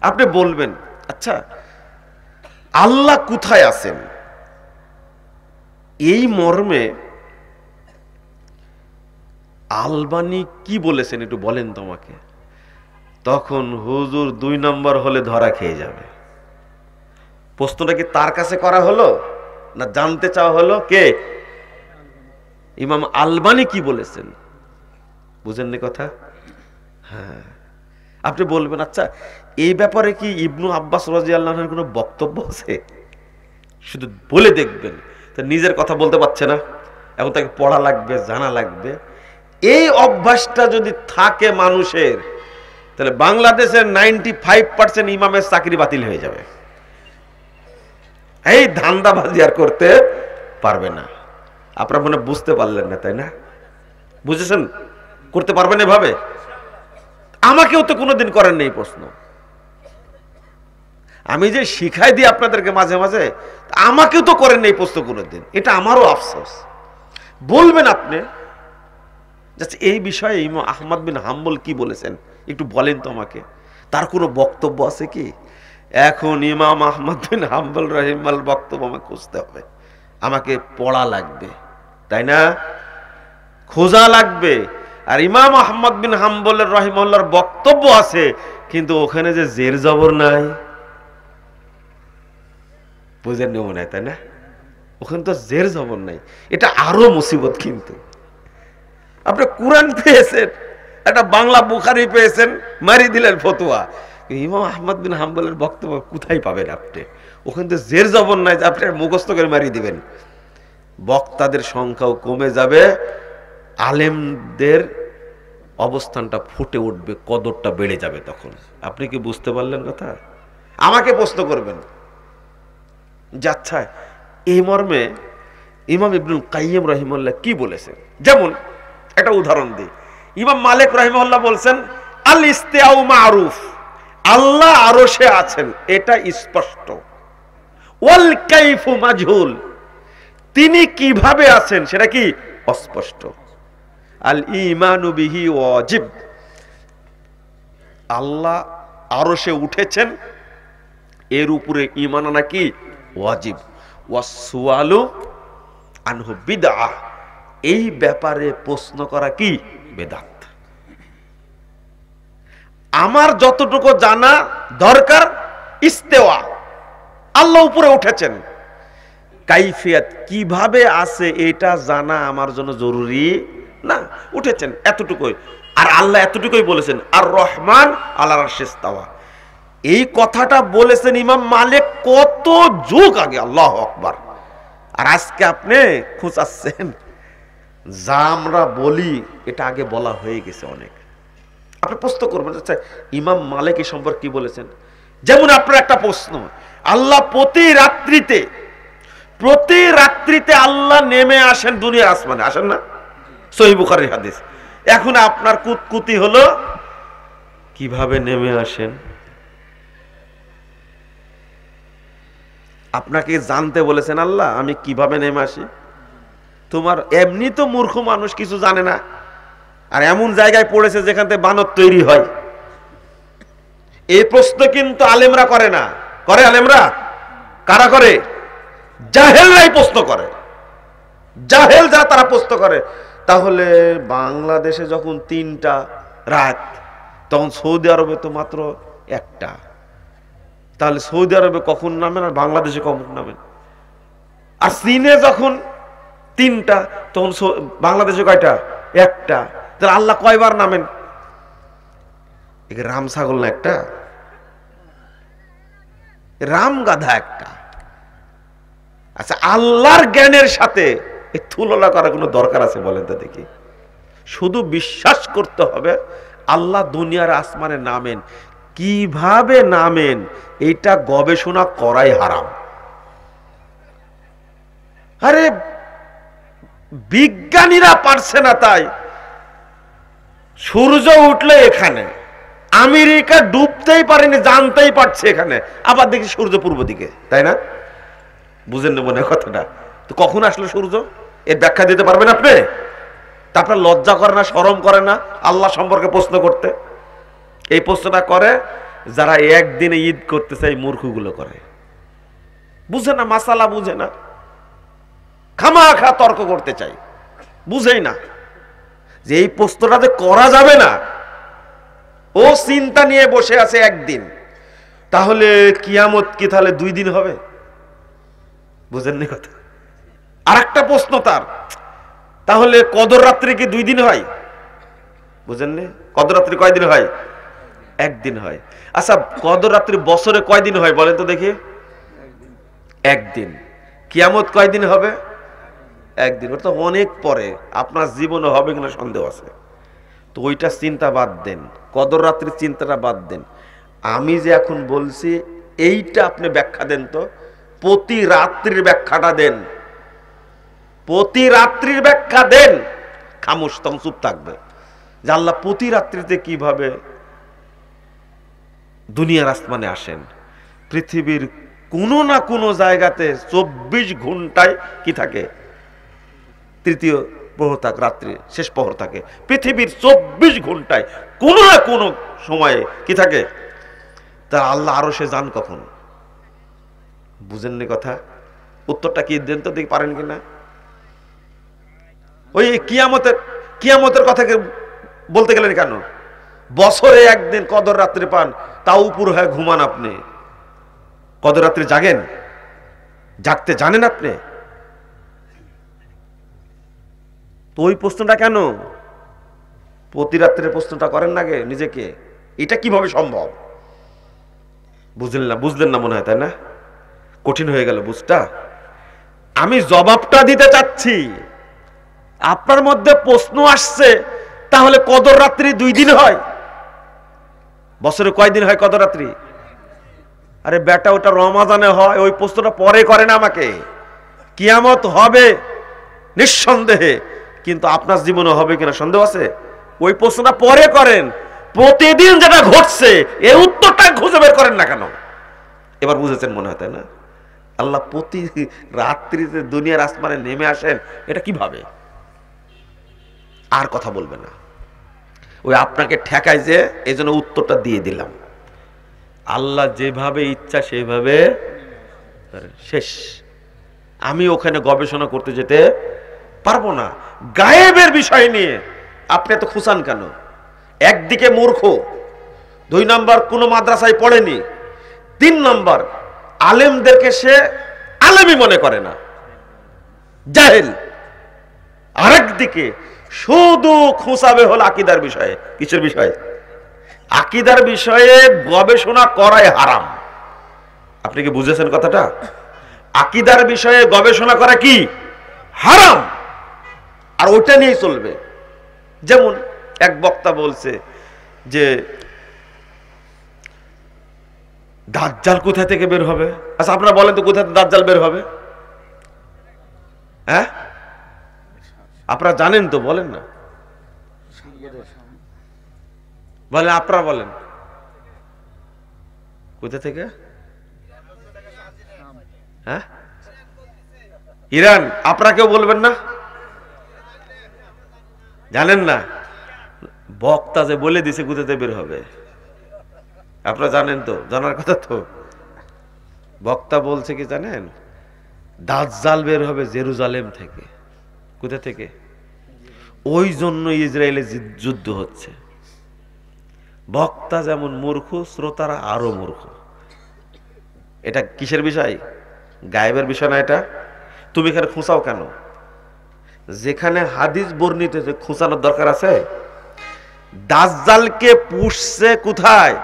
আপনি বলবেন আচ্ছা আল্লাহ কোথায় আছেন, এই মর্মে আলবানী কি বলেছেন একটু বলেন তোমাকে। তখন হুজুর 2 নম্বর হলে ধরা খেয়ে যাবে। প্রশ্নটা কি তার কাছে করা হলো না জানতে চাওয়া হলো কে? ইমাম আলবানী কি বলেছেন, বুঝেননি কথা? হ্যাঁ, আপনি বলবেন আচ্ছা এই ব্যাপারে কি ইবনু আব্বাস রাদিয়াল্লাহু আনহুর কোনো বক্তব্য আছে? শুধু বলে দেখবেন। তো নিজের কথা বলতে পারছে না, এখন তাকে পড়া লাগবে, জানা লাগবে। এই অভ্যাসটা যদি থাকে মানুষের, তাহলে বাংলাদেশের 95% ইমামের চাকরি বাতিল হয়ে যাবে। এই ধান্দাবাজি আর করতে পারবে না। আপনারা মনে বুঝতে পারলেন না, তাই না? বুঝেছেন? করতে পারবেন এভাবে? আমাকেও তো কোনোদিন করেন নেই প্রশ্ন। আমি যে শিখাই দিই আপনাদেরকে মাঝে মাঝে, আমাকেও তো করেন নেই প্রশ্ন কোনোদিন। এটা আমারও আফসোস। বলবেন আপনি এই বিষয়ে ইমাম আহমদ বিন হাম্বল কি বলেছেন একটু বলেন তো আমাকে, তার কোনো বক্তব্য আছে কি? এখন ইমাম আহমদ বিন হাম্বল রাহিমাহুল্লাহর বক্তব্য আমাকে খুঁজতে হবে, আমাকে পড়া লাগবে, তাই না? খোঁজা লাগবে। আর ইমাম আহমদ বিন হাম্বলের রাহিমাহুল্লাহর বক্তব্য আছে, কিন্তু ওখানে যে জের জবর নাই, বুঝেন মনে হয়, তাই না? ওখানে তো জের জবর নাই, এটা আরো মুসিবত। কিন্তু আপনি কুরআন পেয়েছেন, একটা বাংলা বুখারী পেয়েছেন, মারি দিলেন ফতোয়া। ইমাম আহমদ বিন হাম্বলের বক্তব্য কোথায় পাবেন আপনি? ওখানে তো জের জবর নাই যে আপনি মুখস্থ করে মারি দিবেন। বক্তাদের সংখ্যাও কমে যাবে, আলেমদের অবস্থানটা ফুটে উঠবে, কদরটা বেড়ে যাবে তখন। আপনি কি বুঝতে পারলেন কথা? আমাকে প্রশ্ন করবেন যাচ্ছা এই মর্মে ইমাম ইবনুল কাইয়িম রাহিমাহুল্লাহ কি বলেছেন। যেমন একটা উদাহরণ দিই, ইমাম মালিক রাহিমাহুল্লাহ বলছেন আল ইস্তিআউ মারুফ, আল্লাহ আরশে আছেন এটা স্পষ্ট। ওয়াল কাইফু মাজহুল, তিনি কিভাবে আছেন সেটা কি অস্পষ্ট। আল ঈমানু বিহি ওয়াজিব, আল্লাহ আরশে উঠেছেন এর উপরে ঈমান আনা কি ওয়াজিব। ওয়াস সুআলু আনহু বিদআহ, এই ব্যাপারে প্রশ্ন করা কি বেদাত। আমার যতটুকু জানা দরকার ইস্তেওয়া, আল্লাহ উপরে উঠেছেন, কাইফিয়াত কিভাবে আছে এটা জানা আমার জন্য জরুরি না। উঠেছেন এতটুকুই, আর আল্লাহ এতটুকুই বলেছেন আর রহমান আলাল আরশিস ইস্তাওয়া। এই কথাটা বলেছেন ইমাম মালিক কত যুগ আগে, আল্লাহু আকবার। আর আজকে আপনি খোঁচাচ্ছেন, যা আমরা বলি এটা আগে বলা হয়ে গেছে অনেক। আপনি প্রশ্ন করবেন আচ্ছা ইমাম মালিক এই সম্পর্কে কি বলেছেন। যেমন আপনার একটা প্রশ্ন, আল্লাহ প্রতি রাত্রিতে আল্লাহ নেমে আসেন দুনিয়ার আসমানে, আসেন না? সহিহ বুখারীর হাদিস। এখন আপনার কুতকুতি হলো কিভাবে নেমে আসেন। আপনাকে জানতে বলেছেন আল্লাহ আমি কিভাবে নেমে আসি। তোমার এমনি তো মূর্খ মানুষ, কিছু জানে না, আর এমন জায়গায় পড়েছে যেখান থেকে বানর তৈরি হয়। এই প্রশ্ন কিন্তু আলেমরা করে না। করে আলেমরা? কারা করে? জাহেলরাই প্রশ্ন করে। জাহেল যারা তারা প্রশ্ন করে। তাহলে বাংলাদেশে যখন 3টা রাত, তখন সৌদি আরবে তো মাত্র 1টা। তাহলে সৌদি আরবে কখন নামেন আর বাংলাদেশে কখন নামেন? আর চীনে যখন 3টা, তখন বাংলাদেশে কয়টা? 1টা। তাহলে আল্লাহ কয়বার নামেন? রাম ছাগল না একটা? রাম গাধা একটা? আচ্ছা আল্লাহর জ্ঞানের সাথে এই তুলনা করার কোনো দরকার আছে বলেন তো দেখি? শুধু বিশ্বাস করতে হবে আল্লাহ দুনিয়ার আসমানে নামেন। কিভাবে নামেন এটা গবেষণা করাই হারাম। আরে বিজ্ঞানীরা পারছে না, তাই সূর্য উঠলে এখানে, আমেরিকা ডুবতেই পারেনি, জানতেই পারছে এখানে, আবার দেখি সূর্য পূর্ব দিকে, তাই না? বুঝেন না মনে কথাটা? তো কখন আসলো সূর্য এর ব্যাখ্যা দিতে পারবেন আপনি? তারপর লজ্জা করে না, শরম করে না আল্লাহ সম্পর্কে প্রশ্ন করতে? এই প্রশ্নটা করে যারা একদিনে ঈদ করতে চাই মূর্খগুলো করে, বুঝে না, মাসালা বুঝে না, খামাখা তর্ক করতে চাই, বুঝেই না যে এই প্রশ্নটা যে করা যাবে না। ও চিন্তা নিয়ে বসে আছে একদিন, তাহলে কিয়ামত কি তাহলে 2 দিন হবে? বুঝেননি কথা? আর একটা প্রশ্ন তার, তাহলে কদর রাত্রি কি 2 দিন হয়? বুঝেননি? কদর রাত্রি কয়দিন হয়? 1 দিন হয়। আচ্ছা, কদর রাত্রি বছরে কয়দিন হয় বলেন তো দেখি? 1 দিন। কিয়ামত কয়দিন হবে? 1 দিন। ওটা তো অনেক পরে, আপনার জীবনে হবে কিনা সন্দেহ আছে। তো ওইটা চিন্তা বাদ দেন, কদর রাত্রির চিন্তাটা বাদ দেন। আমি যে এখন বলছি এইটা আপনি ব্যাখ্যা দেন তো, প্রতি রাত্রির ব্যাখ্যাটা দেন, প্রতি রাত্রির ব্যাখ্যা দেন। খামোশ, তখন চুপ থাকবে যে আল্লাহ প্রতি রাত্রিতে কিভাবে দুনিয়ার আসমানে আসেন। পৃথিবীর কোনো না কোনো জায়গাতে 24 ঘন্টায় কি থাকে? তৃতীয় প্রহর থাকে, রাত্রি শেষ প্রহর থাকে। পৃথিবীর 24 ঘন্টায় কোনো না কোনো সময়ে কি থাকে? তা আল্লাহ আরো সে যান কখন? বুঝেননি কথা? উত্তরটা কি দেন তো, দেখি পারেন কিনা। ওই কিয়ামতের কথাকে বলতে গেলেন কেন? বছরে 1 দিন কদর রাত্রি পান, তাও উপর হয়ে ঘুমান আপনি। কদর রাত্রি জাগেন? জাগতে জানেন আপনি? তো ওই প্রশ্নটা কেন প্রতি রাত্রের প্রশ্নটা করেন না গে নিজেকে? এটা কিভাবে সম্ভব? বুঝলেন না মনে হয়, তাই না? কঠিন হয়ে গেল বুঝটা। আমি জবাবটা দিতে চাচ্ছি, আপনার মধ্যে প্রশ্ন আসছে তাহলে কদর রাত্রি 2 দিন হয়? বছরে কয়দিন হয় কদর রাত্রি? আরে বেটা, ওটা রমাজানে হয়, ওই প্রশ্নটা পরে করেন আমাকে। কিয়ামত হবে নিঃসন্দেহে, কিন্তু আপনার জীবনে হবে কিনা সন্দেহ আছে। ওই প্রশ্নটা পরে করেন। প্রতিদিন যেটা ঘটছে এই উত্তরটা খুঁজে বের করেন না কেন? এবার বুঝেছেন মনে হয়, তাই না? আল্লাহ প্রতি রাত্রিতে দুনিয়ার আসমানে নেমে আসেন, এটা কিভাবে? আর কথা বলবে না, ওই আপনাকে ঠেকায় যে, এই জন্য উত্তরটা দিয়ে দিলাম। আল্লাহ যেভাবে ইচ্ছা সেভাবে শেষ। আমি ওখানে গবেষণা করতে যেতে পারবো না। গায়েবের বিষয় নিয়ে আপনি এত খুশান কেন? একদিকে মূর্খ, 2 নাম্বার কোন মাদ্রাসায় পড়েনি, 3 নাম্বার আলেমদেরকে সে আলেমই মনে করে না, জাহেল। আরেকদিকে শুধু খুঁচাবে হল আকীদার বিষয়ে। কিসের বিষয়ে? আকীদার বিষয়ে গবেষণা করাই হারাম। আপনি কি বুঝেছেন কথাটা? আকীদার বিষয়ে গবেষণা করা কি হারাম, আর ওইটা নিয়েই চলবে। যেমন এক বক্তা বলছে যে দাজ্জাল কোথা থেকে বের হবে। আচ্ছা আপনারা বলেন তো, কোথা থেকে দাজ্জাল বের হবে? হ্যাঁ, আপনারা জানেন তো, বলেন না, বলেন, আপনারা বলেন কোথা থেকে? হ্যাঁ, ইরান। আপনারা কেউ বলবেন না? জানেন না? বক্তা যে বলে দিছে কোথা থেকে বের হবে, আপনারা জানেন তো, জানার কথা তো। বক্তা বলছে কি জানেন? দাজ্জাল বের হবে জেরুজালেম থেকে। কোথা থেকে? ওই জন্য ইসরায়েলে যুদ্ধ হচ্ছে। বক্তা যেমন মূর্খ, শ্রোতারা আরো মূর্খ। এটা কিসের বিষয়? গায়েবের বিষয় না এটা। তুমি এখানে খুঁচাও কেন? যেখানে হাদিস বর্ণিত খুঁচানোর দরকার আছে। দাজ্জালকে পুষছে কোথায়?